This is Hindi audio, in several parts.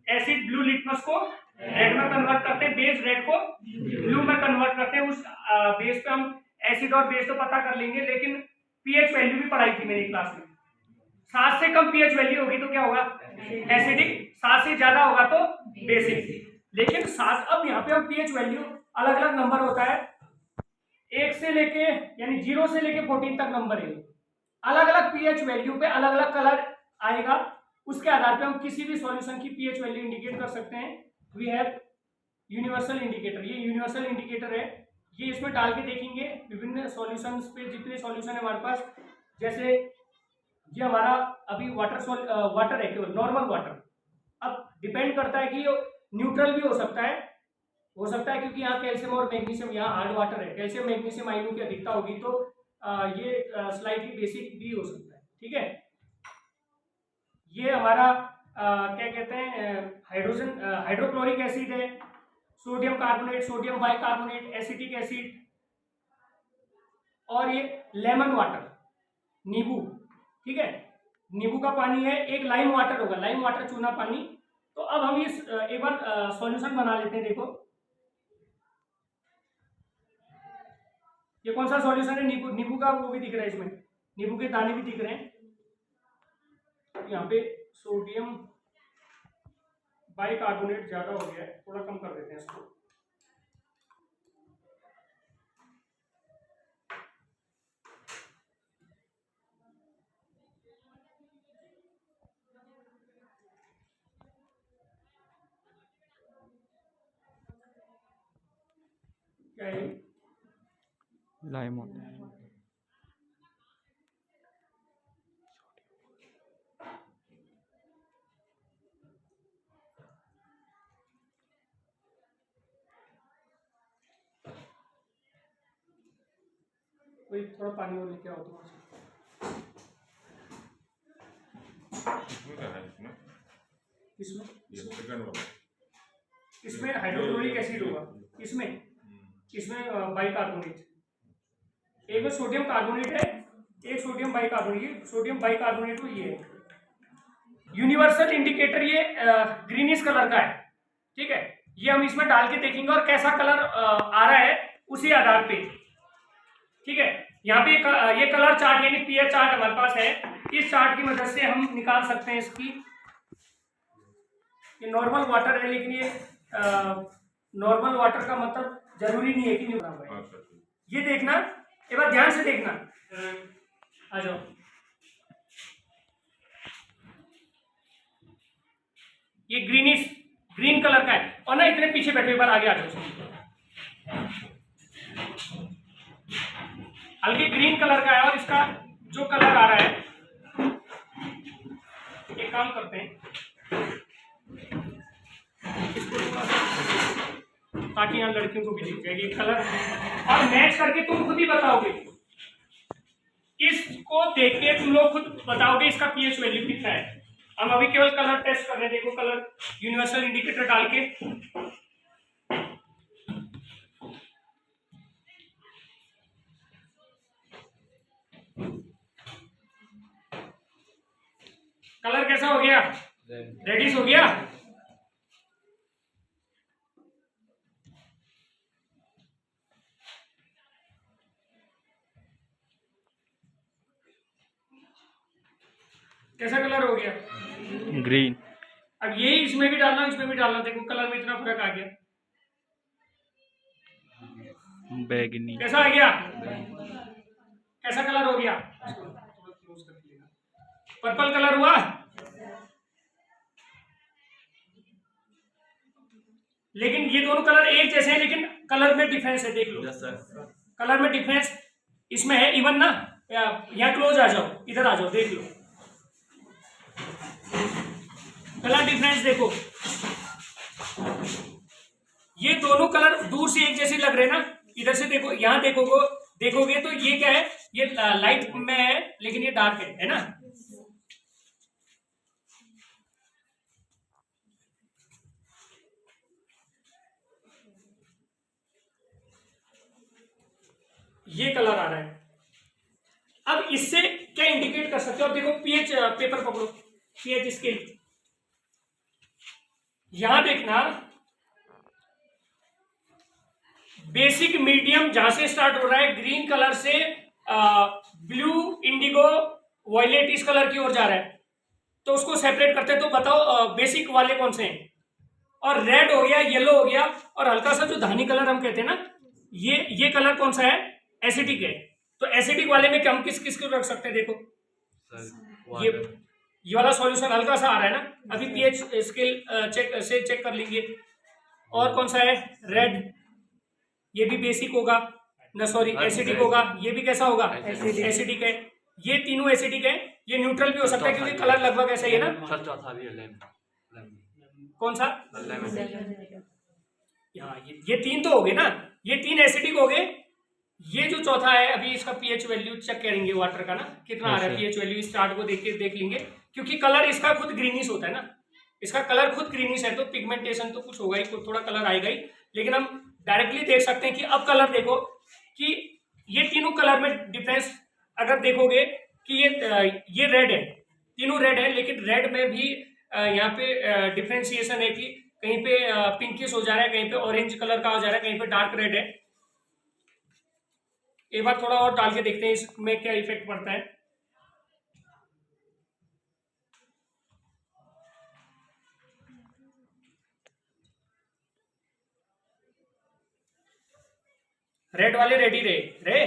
एसिड ब्लू लिटमस को रेड में कन्वर्ट करते हैं, बेस रेड को ब्लू में कन्वर्ट करते हैं। उस बेस पे हम एसिड और बेस तो पता कर लेंगे, लेकिन पीएच वैल्यू भी पढ़ाई थी मेरी क्लास में। 7 से कम पीएच वैल्यू होगी तो क्या होगा, एसिडिक, 7 से ज्यादा होगा तो बेसिक। लेकिन 7, अब यहाँ पे हम पीएच वैल्यू अलग अलग नंबर होता है, 1 से लेके यानी 0 से लेके 14 तक नंबर है। अलग अलग पीएच वैल्यू पे अलग अलग कलर आएगा, उसके आधार पे हम किसी भी सॉल्यूशन की पीएच वैल्यू इंडिकेट कर सकते हैं। वी हैव यूनिवर्सल इंडिकेटर, ये यूनिवर्सल इंडिकेटर है, ये इसमें डाल के देखेंगे विभिन्न सॉल्यूशंस पे, जितने सॉल्यूशन है हमारे पास। जैसे ये हमारा अभी वाटर है, केवल नॉर्मल वाटर। अब डिपेंड करता है कि न्यूट्रल भी हो सकता है क्योंकि यहाँ कैल्शियम और मैग्नीशियम, यहाँ हार्ड वाटर है, कैल्शियम मैग्नीशियम आयनों की अधिकता होगी तो ये स्लाइटली बेसिक भी हो सकता है। ठीक है, ये हमारा क्या कहते हैं, हाइड्रोक्लोरिक एसिड है, sodium carbonate, sodium bicarbonate, acetic acid, और ये लेमन वाटर, नींबू। ठीक है, नींबू का पानी है, एक लाइम वाटर होगा, लाइम वाटर चूना पानी। तो अब हम इस एक बार सॉल्यूशन बना लेते हैं। देखो ये कौन सा सॉल्यूशन है, नींबू का वो भी दिख रहा है, इसमें नींबू के दाने भी दिख रहे हैं। यहाँ पे सोडियम बाइकार्बोनेट ज्यादा हो गया है, थोड़ा कम कर देते हैं इसको। क्या है, लाइम। कोई थोड़ा पानी और लेके आओ तो। इसमें हाइड्रोक्लोरिक एसिड होगा, इसमें बाइकार्बोनेट, एक में सोडियम कार्बोनेट है, एक सोडियम बाइकार्बोनेट। सोडियम बाइकार्बोनेट तो ये है यूनिवर्सल इंडिकेटर, ये ग्रीनिश कलर का है। ठीक है, ये हम इसमें डाल के देखेंगे और कैसा कलर आ रहा है उसी आधार पे। ठीक है, यहाँ पे ये कलर चार्ट यानी पीएच चार्ट हमारे पास है, इस चार्ट की मदद से हम निकाल सकते हैं इसकी। ये नॉर्मल वाटर है, लेकिन ये नॉर्मल वाटर का मतलब जरूरी नहीं है कि न्यूट्रल है। ये देखना, एक बार ध्यान से देखना, आ जाओ। ये ग्रीन कलर का है, और ना इतने पीछे बैठे, एक बार आगे आ जाओ। हल्के ग्रीन कलर का है, और इसका जो कलर आ रहा है, एक काम करते हैं इसको ताकि यहाँ लड़कियों को भी दिख जाए ये कलर, और मैच करके तुम खुद ही बताओगे, इसको देख के तुम लोग खुद बताओगे इसका पीएच वैल्यू कितना है। हम अभी केवल कलर टेस्ट कर रहे हैं, देखो कलर यूनिवर्सल इंडिकेटर डाल के। कलर कैसा हो गया, रेडिश हो गया। कैसा कलर हो गया, ग्रीन। अब यही इसमें भी डालना, इसमें भी डालना, देखो कलर में इतना फर्क आ गया। बैगनी। कैसा आ गया, कैसा कलर हो गया, पर्पल कलर हुआ। लेकिन ये दोनों कलर एक जैसे हैं, लेकिन कलर में डिफरेंस है, देख लो। कलर में डिफरेंस इसमें है, इवन ना, यहाँ क्लोज आ जाओ, इधर आ जाओ, देख लो कलर डिफरेंस देखो। ये दोनों कलर दूर से एक जैसे लग रहे हैं ना, इधर से देखो, यहाँ देखोगे तो ये क्या है, ये लाइट में है लेकिन ये डार्क है ना। ये कलर आ रहा है। अब इससे क्या इंडिकेट कर सकते हो, अब देखो पीएच पेपर पकड़ो, पीएच स्केल, यहां देखना, बेसिक मीडियम जहां से स्टार्ट हो रहा है ग्रीन कलर से ब्लू, इंडिगो, वॉयलेट इस कलर की ओर जा रहा है, तो उसको सेपरेट करते हैं। तो बताओ बेसिक वाले कौन से हैं? और रेड हो गया, येलो हो गया, और हल्का सा जो धानी कलर हम कहते हैं ना, ये कलर कौन सा है? एसिडिक है। तो एसिडिक वाले में हम किस किस को रख सकते हैं? देखो ये वाला सॉल्यूशन हल्का सा आ रहा है ना, अभी पीएच स्केल चेक कर लेंगे। और कौन सा है? रेड, ये भी बेसिक होगा ना, सॉरी एसिडिक होगा। ये भी कैसा होगा? एसिडिक है। ये तीनों एसिडिक है। ये न्यूट्रल भी हो सकता है क्योंकि कलर लगभग ऐसा ही है ना। कौन सा? ये तीन तो हो गए ना, ये तीन एसिडिक हो गए। ये जो चौथा है, अभी इसका पीएच वैल्यू चेक करेंगे वाटर का ना, कितना आ रहा है पीएच वैल्यू। इस चार्ट को देख लेंगे, क्योंकि कलर इसका खुद ग्रीनिश होता है ना, इसका कलर खुद ग्रीनिश है, तो पिगमेंटेशन तो कुछ होगा ही, थोड़ा कलर आएगा ही। लेकिन हम डायरेक्टली देख सकते हैं कि अब कलर देखो कि ये तीनों कलर में डिफरेंस अगर देखोगे कि ये रेड है, तीनों रेड है, लेकिन रेड में भी यहाँ पे डिफ्रेंसिएशन है कि कहीं पे पिंकिश हो जा रहा है, कहीं पे ऑरेंज कलर का हो जा रहा है, कहीं पे डार्क रेड है। एक बार थोड़ा और डाल के देखते हैं इसमें क्या इफेक्ट पड़ता है। रेड वाले रेडी रहे।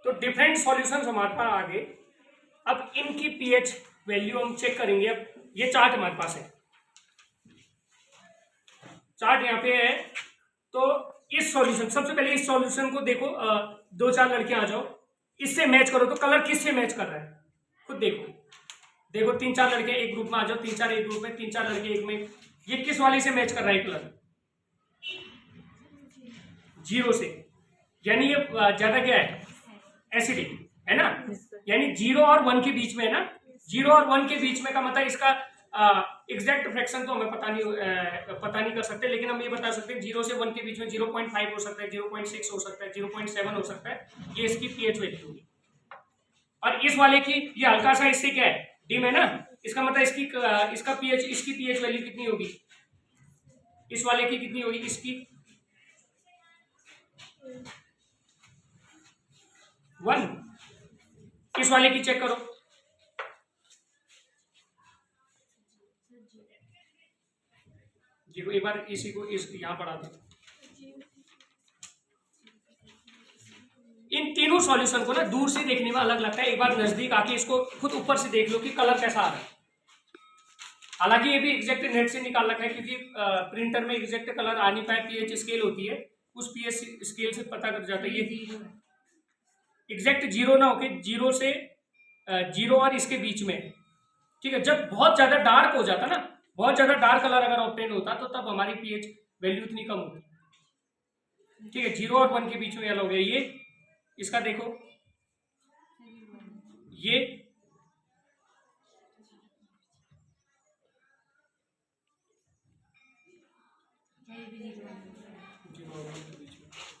तो डिफरेंट सॉल्यूशंस हमारे पास आ गए। अब इनकी पीएच वैल्यू हम चेक करेंगे। अब ये चार्ट हमारे पास है, चार्ट यहाँ पे है। तो इस सॉल्यूशन, सबसे पहले इस सॉल्यूशन को देखो, दो चार लड़कियां आ जाओ, इससे मैच करो। तो कलर किससे मैच कर रहा है खुद देखो तीन चार लड़के एक ग्रुप में आ जाओ, तीन चार एक ग्रुप में, तीन चार लड़के एक में। ये किस वाली से मैच कर रहा है कलर? जीरो से, यानी ये ज्यादा क्या है? एसिडिक है ना। यानी 0 और 1 के बीच में है ना, 0 और 1 के बीच में का मतलब इसका एग्जैक्ट फ्रैक्शन तो हमें पता नहीं कर सकते, लेकिन हम ये बता सकते हैं 0 से 1 के बीच में 0.5 हो सकता है, 0.6 हो सकता है, 0.7 हो सकता है। ये इसकी पीएच वैल्यू होगी। और इस वाले की ये हल्का सा इससे क्या है? डिम है ना, इसका मतलब इसकी पीएच वैल्यू कितनी होगी? इस वाले की कितनी होगी? इसकी 1। इस वाले की चेक करो, देखो एक बार इसी को यहां पढ़ा दो। इन तीनों सॉल्यूशन को ना दूर से देखने में अलग लगता है, एक बार नजदीक आके इसको खुद ऊपर से देख लो कि कलर कैसा आ रहा है। हालांकि ये भी एग्जैक्ट नेट से निकाल रखा है, क्योंकि प्रिंटर में एग्जैक्ट कलर आ नहीं पाए, पीएच स्केल होती है, उस पीएच स्केल से पता कर जाता है। ये एग्जैक्ट 0 ना होके 0 से 0 और इसके बीच में, ठीक है। जब बहुत ज्यादा डार्क हो जाता ना, बहुत ज्यादा डार्क कलर अगर ऑब्टेन होता तो तब हमारी पीएच वैल्यू इतनी कम होती, ठीक है। 0 और 1 के बीच में अलग हो गया। ये इसका देखो, ये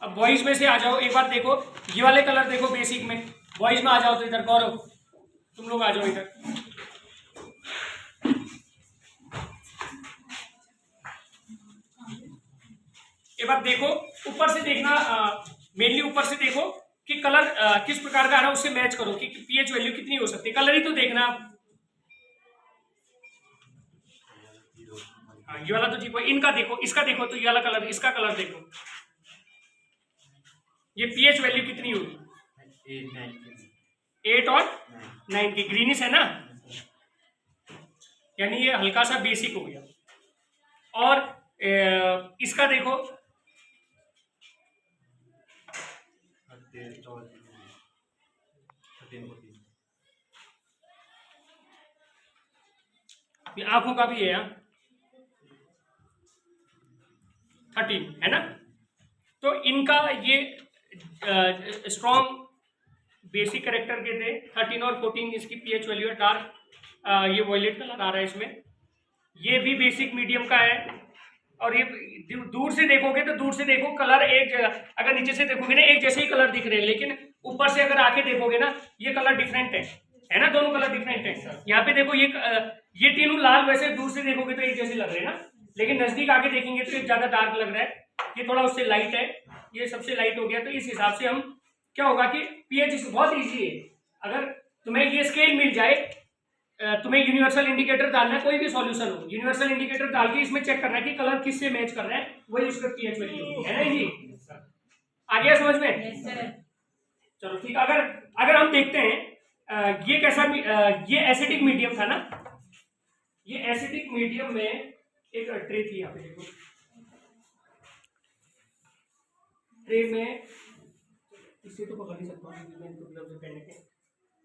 अब बॉयज में से आ जाओ, एक बार देखो ये वाले कलर देखो बेसिक में, बॉयज में आ जाओ। तो इधर गौरव, तुम लोग आ जाओ इधर। एक बार देखो, ऊपर से देखना, मेनली ऊपर से देखो कि कलर किस प्रकार का आ रहा है, उससे मैच करो कि पीएच वैल्यू कितनी हो सकती है। कलर ही तो देखना आप। ये वाला तो ठीक है, इनका देखो, इसका देखो, तो ये वाला कलर, इसका कलर देखो, ये पीएच वैल्यू कितनी होगी? 8 और 9 की, ग्रीनिश है ना, यानी ये हल्का सा बेसिक हो गया। और इसका देखो, आंखों का भी है यहाँ 13 है ना। तो इनका ये स्ट्रॉन्ग बेसिक कैरेक्टर के थे। 13 और 14 इसकी पीएच वैल्यू है। डार्क ये वॉयलेट कलर आ रहा है इसमें। ये भी बेसिक मीडियम का है, और ये दूर से देखोगे तो दूर से देखो कलर एक जगह, अगर नीचे से देखोगे ना एक जैसे ही कलर दिख रहे हैं, लेकिन ऊपर से अगर आके देखोगे ना ये कलर डिफरेंट है ना, दोनों कलर डिफरेंट है। यहाँ पे देखो ये तीनों लाल, वैसे दूर से देखोगे तो एक जैसे लग रहे हैं ना, लेकिन नजदीक आके देखेंगे तो एक ज्यादा डार्क लग रहा है, ये थोड़ा उससे लाइट है, ये सबसे लाइट हो गया। तो इस हिसाब से हम क्या होगा कि पीएच बहुत ईजी है। अगर तुम्हें ये स्केल मिल जाए, तुम्हें यूनिवर्सल इंडिकेटर डालना है, कोई भी सॉल्यूशन हो, यूनिवर्सल इंडिकेटर डाल के इसमें चेक करना है कि कलर किससे मैच कर रहा है, वही उसका पीएच वैल्यू है ना जी। आ गया समझ में? चलो ठीक। अगर हम देखते हैं ये कैसा, ये एसिडिक मीडियम था ना, ये एसिडिक मीडियम में एक ट्रे थी, यहाँ पे देखो ट्रे में, इसे तो पकड़ नहीं सकता,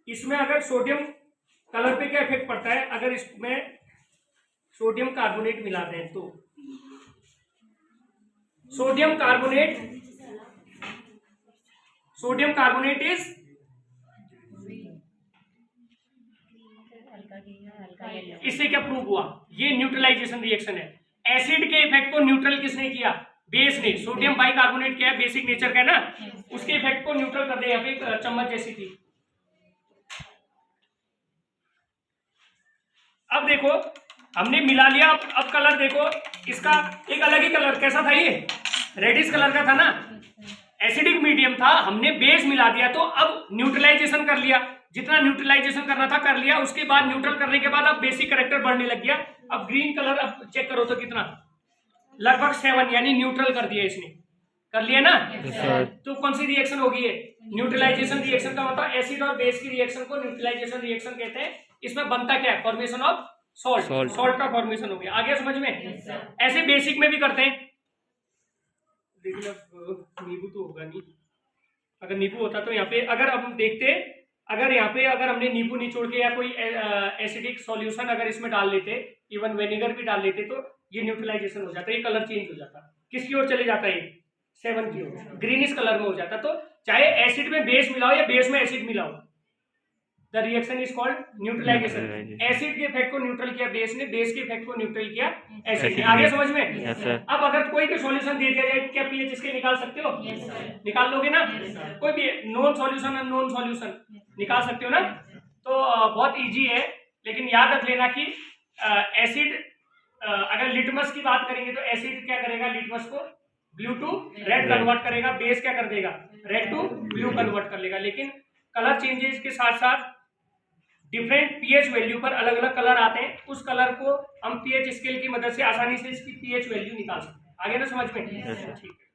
इसमें अगर सोडियम कलर पे क्या इफेक्ट पड़ता है, अगर इसमें सोडियम कार्बोनेट मिलाते हैं तो सोडियम कार्बोनेट इज इससे क्या प्रूव हुआ, ये न्यूट्रलाइजेशन रिएक्शन है। एसिड के इफेक्ट को न्यूट्रल किसने किया, बेस ने। सोडियम बाइकार्बोनेट क्या है, बेसिक नेचर का है ना, उसके इफेक्ट को न्यूट्रल कर दे। यहाँ पे एक चम्मच जैसी थी, अब देखो हमने मिला लिया, अब कलर देखो इसका एक अलग ही कलर, कैसा था ये, रेडिश कलर का था ना, एसिडिक मीडियम था, हमने बेस मिला दिया तो अब न्यूट्रलाइजेशन कर लिया, जितना न्यूट्रलाइजेशन करना था कर लिया। उसके बाद न्यूट्रल करने के बाद अब बेसिक कैरेक्टर बढ़ने लग गया। अब ग्रीन कलर अब चेक करो तो कितना, लगभग 7, यानी न्यूट्रल कर दिया इसने, कर लिया ना। तो कौन सी रिएक्शन होगी ये, न्यूट्रलाइजेशन रिएक्शन का मतलब एसिड और बेस की रिएक्शन को न्यूट्रलाइजेशन रिएक्शन कहते हैं। इसमें बनता क्या है, फॉर्मेशन ऑफ सॉल्ट का फॉर्मेशन हो गया। आगे समझ में? ऐसे बेसिक में भी करते हैं, लेकिन अब नींबू तो होगा नहीं, अगर नींबू होता तो यहाँ पे अगर हम देखते, अगर यहाँ पे अगर हमने नींबू निचोड़ के या कोई एसिडिक सॉल्यूशन अगर इसमें डाल लेते, इवन विनेगर भी डाल लेते, तो ये न्यूट्रलाइजेशन हो जाता है, ये कलर चेंज हो जाता। किसकी ओर चले जाता है, 7 की ओर, ग्रीनिश कलर में हो जाता। तो चाहे एसिड में बेस मिलाओ या बेस में एसिड मिलाओ, the reaction is called neutralisation. Acid के इफेक्ट को न्यूट्रल किया बेस ने, बेस के इफेक्ट को न्यूट्रल किया एसिड ने। आगे समझ में? अब अगर कोई भी सॉल्यूशन दे दिया जाए, क्या पीएच इसके निकाल सकते हो? निकाल लोगे ना? कोई भी नॉन सॉल्यूशन, अननोन सॉल्यूशन निकाल सकते हो ना। तो बहुत इजी है, लेकिन याद रख लेना कि एसिड, अगर लिटमस की बात करेंगे तो एसिड क्या करेगा, लिटमस को ब्लू टू रेड कन्वर्ट करेगा, बेस क्या कर देगा, रेड टू ब्लू कन्वर्ट कर लेगा। लेकिन कलर चेंजेस के साथ साथ डिफरेंट पीएच वैल्यू पर अलग अलग कलर आते हैं, उस कलर को हम पीएच स्केल की मदद से आसानी से इसकी पीएच वैल्यू निकाल सकते हैं। आगे ना समझ में? ठीक है।